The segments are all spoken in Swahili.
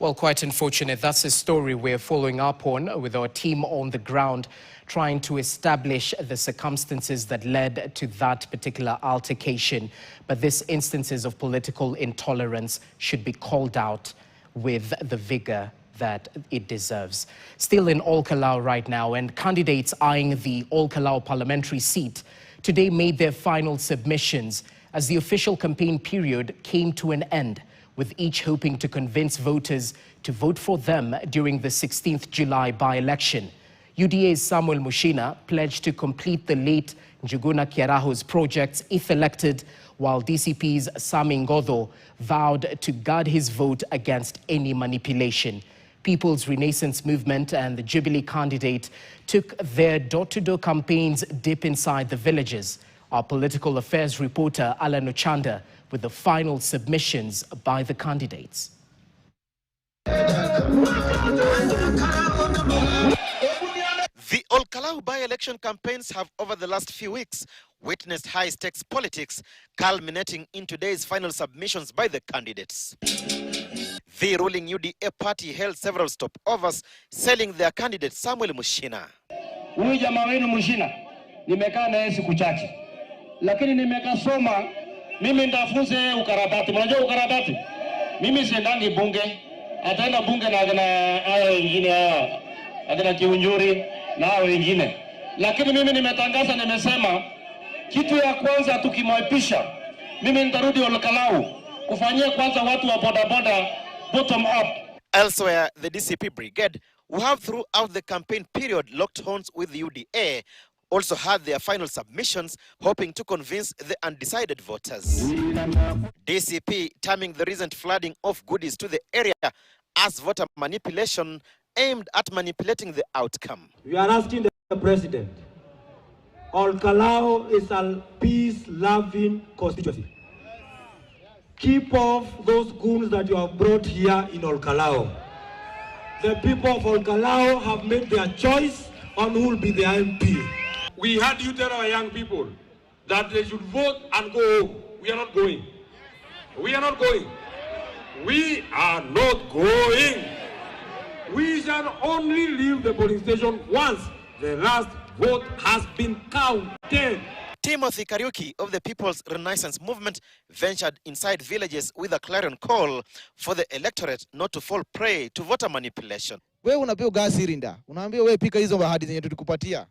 Well, quite unfortunate. That's a story we're following up on with our team on the ground, trying to establish the circumstances that led to that particular altercation. But these instances of political intolerance should be called out with the vigor that it deserves. Still in Ol Kalou right now, and candidates eyeing the Ol Kalou parliamentary seat today made their final submissions as the official campaign period came to an end, with each hoping to convince voters to vote for them during the 16th July by-election. UDA's Samuel Mushina pledged to complete the late Njuguna Kiaraho's projects if elected, while DCP's Sami Ngodho vowed to guard his vote against any manipulation. People's Renaissance Movement and the Jubilee candidate took their door-to-door campaigns deep inside the villages. Our political affairs reporter Alan Ochanda with the final submissions by the candidates. The Ol Kalou by-election campaigns have, over the last few weeks, witnessed high-stakes politics, culminating in today's final submissions by the candidates. The ruling UDA party held several stopovers, selling their candidate Samuel Mushina. Huyu jamaa wenu Mushina, nimekaa na yeye siku chache, lakini nimekasoma. Mimi ndafunze ukarabati. Mnajua ukarabati? Mimi siendangi bunge. Ataenda bunge na hao wengine hao. Akina Kiunjuri na hao wengine. Lakini mimi nimetangaza, nimesema kitu ya kwanza tukimwipisha, mimi nitarudi Ol Kalou kufanyia kwanza watu wa bodaboda bottom up. Elsewhere, the DCP brigade, who have throughout the campaign period locked horns with the UDA, also had their final submissions, hoping to convince the undecided voters. DCP terming the recent flooding of goodies to the area as voter manipulation aimed at manipulating the outcome. We are asking the president, Ol Kalou is a peace-loving constituency. Keep off those goons that you have brought here in Ol Kalou. The people of Ol Kalou have made their choice on who will be their MP. We had you tell our young people that they should vote and go home. We are not going. We are not going. We are not going. We shall only leave the polling station once the last vote has been counted. Timothy Kariuki of the People's Renaissance Movement ventured inside villages with a clarion call for the electorate not to fall prey to voter manipulation. Wewe unapewa gas cylinder, unaambia wewe pika hizo ahadi zenye tulikupatia.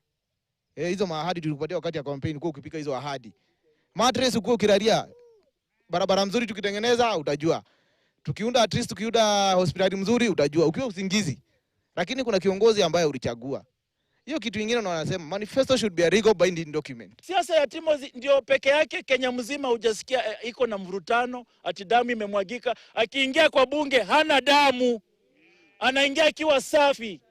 Hizo ahadi tulikupatia wakati ya campaign, kwa ukipika hizo ahadi. Mattress uko ukiraria, barabara mzuri tukitengeneza utajua. Tukiunda at least tukiunda hospitali mzuri utajua. Ukiwa usingizi. Lakini kuna kiongozi ambaye ulichagua. Hiyo kitu kingine na wanasema manifesto should be a legal binding document. Siasa ya Timothy ndio peke yake Kenya mzima hujasikia iko na mvurutano, ati damu imemwagika. Akiingia kwa bunge hana damu. Anaingia akiwa safi.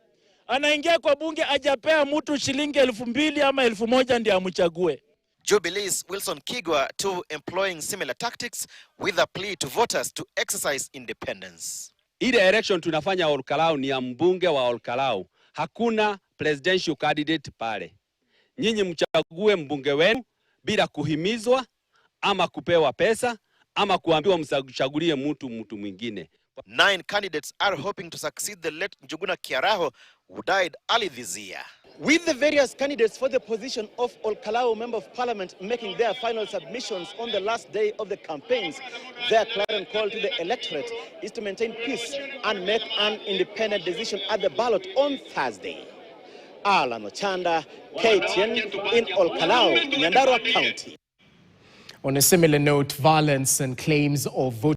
Anaingia kwa bunge ajapea mtu shilingi 2,000 ama 1,000 ndiye amchague. Jubilee's Wilson Kigwa too employing similar tactics with a plea to voters to exercise independence. Ile election tunafanya Ol Kalou ni ya mbunge wa Ol Kalou. Hakuna presidential candidate pale. Nyinyi mchague mbunge wenu bila kuhimizwa ama kupewa pesa ama kuambiwa mchagulie mtu mwingine. 9 candidates are hoping to succeed the late Njuguna Kiaraho, who died early this year. With the various candidates for the position of Ol Kalou Member of Parliament making their final submissions on the last day of the campaigns, their clarion call to the electorate is to maintain peace and make an independent decision at the ballot on Thursday. Alan Ochanda, KTN in Ol Kalou, Nyandarua County. On a similar note, violence and claims of voter